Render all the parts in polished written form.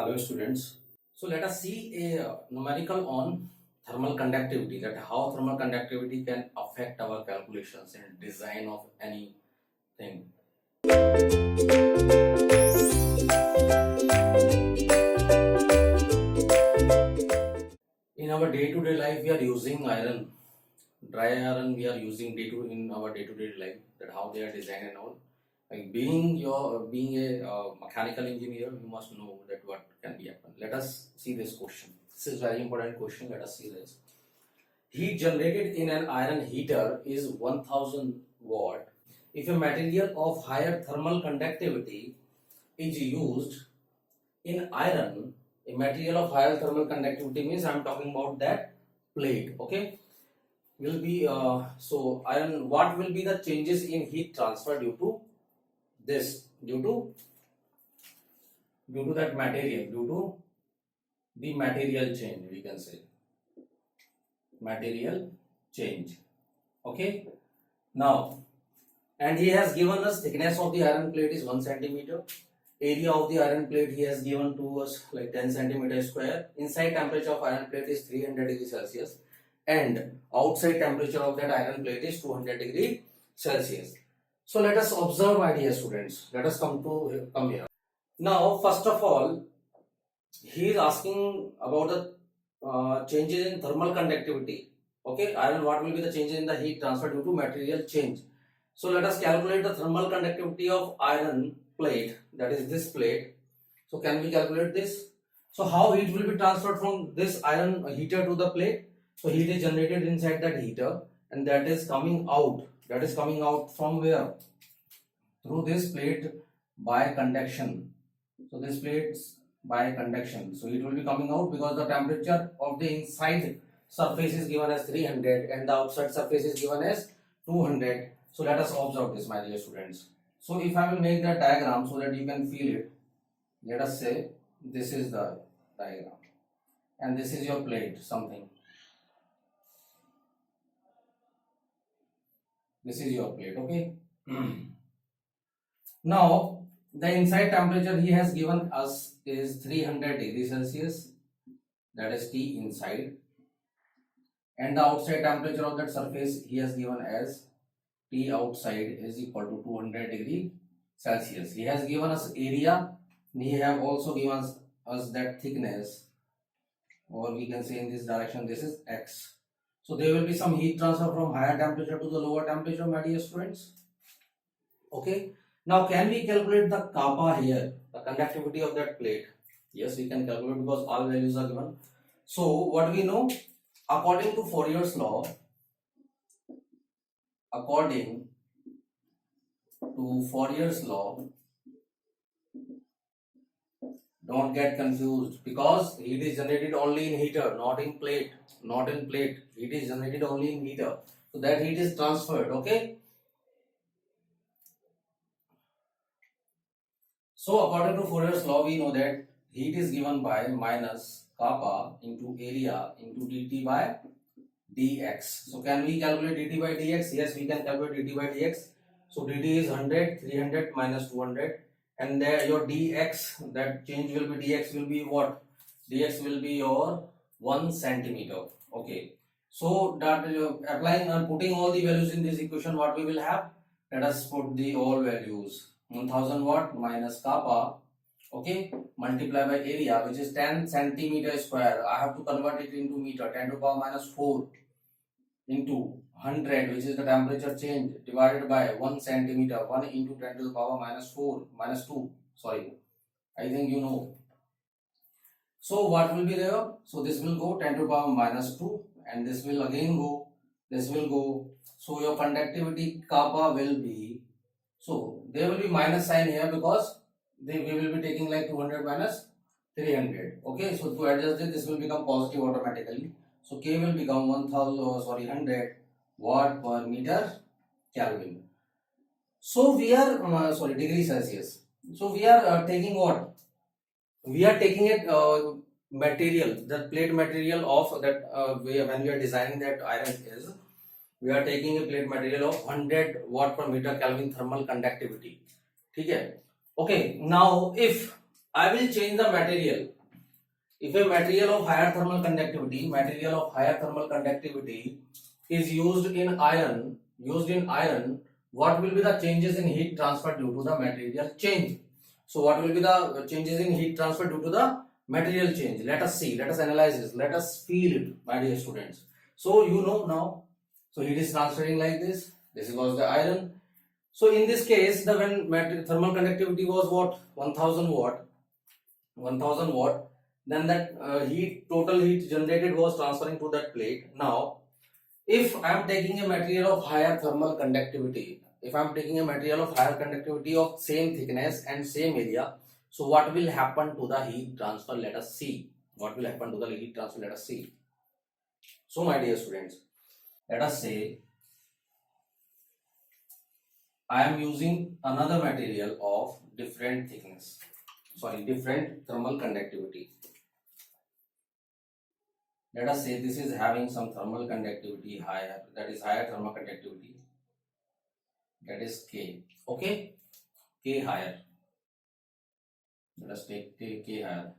Hello students. So let us see a numerical on thermal conductivity, that how thermal conductivity can affect our calculations and design of anything. In our day-to-day life we are using iron, dry iron we are using in our day-to-day life, that how they are designed and all. Like being a mechanical engineer, you must know that what can be happen. Let us see this question. This is very important question. Let us see this. Heat generated in an iron heater is 1000 watt. If a material of higher thermal conductivity is used in iron, a material of higher thermal conductivity means I am talking about that plate. Okay, will be so iron. What will be the changes in heat transfer due to this? Due to that material, due to the material change, we can say material change. Okay, now, and he has given us thickness of the iron plate is 1 centimeter, area of the iron plate he has given to us like 10 centimeter square, inside temperature of iron plate is 300 degrees Celsius, and outside temperature of that iron plate is 200 degrees Celsius. So let us observe, my dear students. Let us come here. Now, first of all, he is asking about the changes in thermal conductivity. Okay, iron, what will be the changes in the heat transfer due to material change? So let us calculate the thermal conductivity of iron plate, that is this plate. So can we calculate this? So how heat will be transferred from this iron heater to the plate? So heat is generated inside that heater, and that is coming out. That is coming out from where? Through this plate by conduction. So this plate by conduction. So it will be coming out because the temperature of the inside surface is given as 300 and the outside surface is given as 200. So let us observe this, my dear students. So if I will make that diagram so that you can feel it, let us say this is the diagram and this is your plate, something. This is your plate, okay? Now, the inside temperature he has given us is 300 degrees Celsius, that is T inside, and the outside temperature of that surface he has given as T outside is equal to 200 degree Celsius. He has given us area, he have also given us that thickness, or we can say in this direction this is X. So there will be some heat transfer from higher temperature to the lower temperature, my dear students. Okay. Now can we calculate the kappa here, the conductivity of that plate? Yes, we can calculate because all values are given. So what we know, according to Fourier's law, don't get confused, because heat is generated only in heater, not in plate. Heat is generated only in heater. So that heat is transferred, okay? So according to Fourier's law, we know that heat is given by minus kappa into area into dt by dx. So can we calculate dt by dx? Yes, we can calculate dt by dx. So dt is 100, 300 minus 200, and there your dx, that change will be, dx will be what? Dx will be your 1 centimeter. Okay. So that applying and putting all the values in this equation, what we will have? Let us put the all values. 1000 watt minus kappa, okay, multiply by area, which is 10 centimeter square. I have to convert it into meter. 10 to the power minus 4 into 100, which is the temperature change, divided by 1 centimeter. 1 into 10 to the power minus 4 minus 2. Sorry, I think you know. So what will be there? So this will go 10 to the power minus 2, and this will again go. This will go. So your conductivity kappa will be, so there will be minus sign here because we will be taking like 200 minus 300. Okay, so to adjust it, this will become positive automatically. So K will become 100 watt per meter Kelvin. So we are degree Celsius. So we are taking what? We are taking a material, the plate material of that when we are designing that iron is, we are taking a plate material of 100 watt per meter Kelvin thermal conductivity. ठीक है? Okay, now if I will change the material. If a material of higher thermal conductivity, is used in iron, what will be the changes in heat transfer due to the material change? So what will be the changes in heat transfer due to the material change? Let us see, let us analyze this, let us feel it, my dear students. So you know now, so heat is transferring like this. This was the iron. So in this case, the when thermal conductivity was what? 1000 watt, then that total heat generated was transferring to that plate. Now if I am taking a material of higher thermal conductivity, of same thickness and same area, so what will happen to the heat transfer? Let us see. So my dear students, let us say I am using another material of different thermal conductivity. Let us say this is having some thermal conductivity higher, that is higher thermal conductivity, that is K. Okay, K higher. Let us take K higher.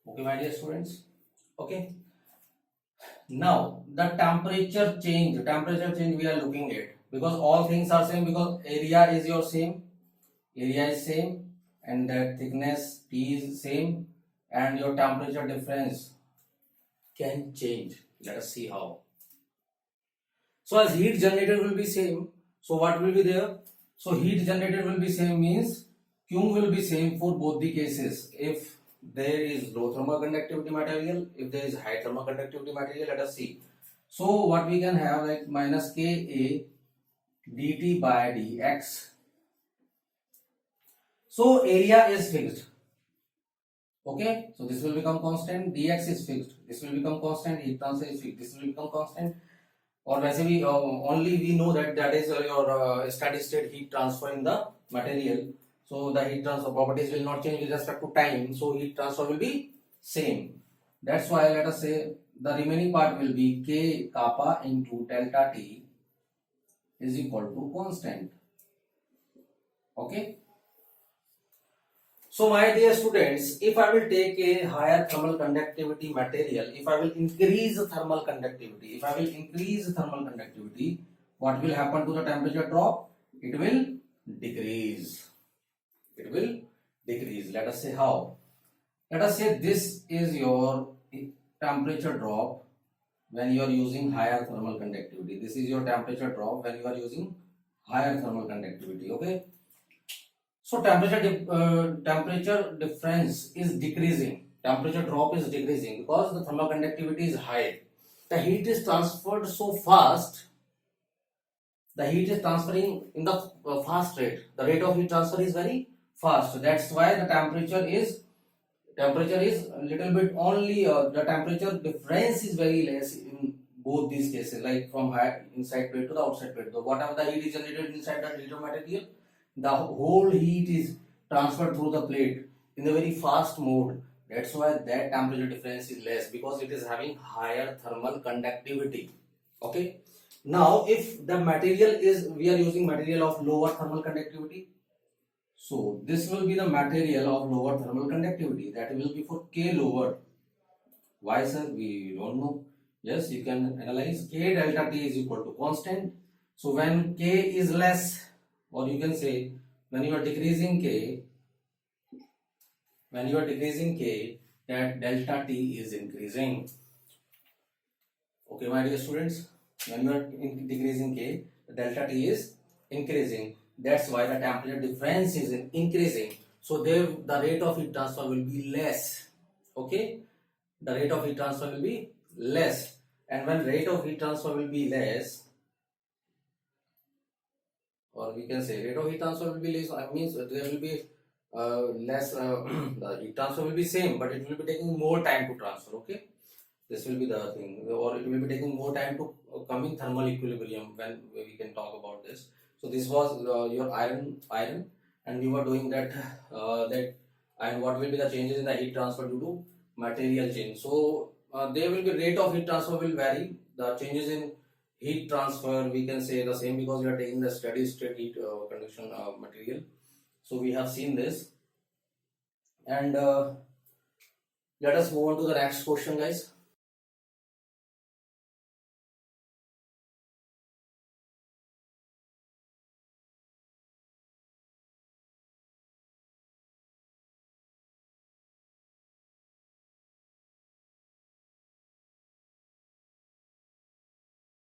Okay, my dear students. Okay. Now the temperature change we are looking at, because all things are same, because area is same, and the thickness T is same, and your temperature difference can change. Let us see how. So as heat generated will be same, so what will be there? So heat generated will be same means Q will be same for both the cases. If there is low thermal conductivity material, if there is high thermal conductivity material, let us see. So what we can have, like minus Ka dt by dx. So area is fixed. Okay, so this will become constant, dx is fixed, this will become constant, heat transfer is fixed, this will become constant. Or वैसे भी only we know that is your steady state heat transfer in the material. So the heat transfer properties will not change with respect to time. So heat transfer will be same. That's why let us say the remaining part will be K kappa into delta T is equal to constant. Okay. So my dear students, if I will take a higher thermal conductivity material, if I will increase thermal conductivity, what will happen to the temperature drop? It will decrease. Let us say how. Let us say this is your temperature drop when you are using higher thermal conductivity. This is your temperature drop when you are using higher thermal conductivity. Okay. So temperature difference is decreasing. Temperature drop is decreasing because the thermal conductivity is high. The heat is transferred so fast. The heat is transferring in the fast rate. The rate of heat transfer is very fast. That's why the temperature is a little bit only. The temperature difference is very less in both these cases, like from inside plate to the outside plate. So whatever the heat is generated inside the heater material, the whole heat is transferred through the plate in a very fast mode. That's why that temperature difference is less, because it is having higher thermal conductivity. Okay. Now if the material is, we are using material of lower thermal conductivity, so this will be the material of lower thermal conductivity, that will be for K lower. Why sir? We don't know. Yes, you can analyze. K delta T is equal to constant. So when K is less, or you can say when you are decreasing K, that delta T is increasing. Okay, my dear students, when you are decreasing K, the delta T is increasing. That's why the temperature difference is increasing. So there the rate of heat transfer will be less. Okay, the rate of heat transfer will be less, and when rate of heat transfer will be less, or we can say rate of heat transfer will be less, I means there will be less. The heat transfer will be same, but it will be taking more time to transfer. Okay, this will be the thing, or it will be taking more time to come in thermal equilibrium when we can talk about this. So this was your iron, and we were doing that and what will be the changes in the heat transfer due to material change. So there will be rate of heat transfer will vary. The changes in heat transfer, we can say the same because we are taking the steady state heat conduction material. So we have seen this, and let us move on to the next question, guys.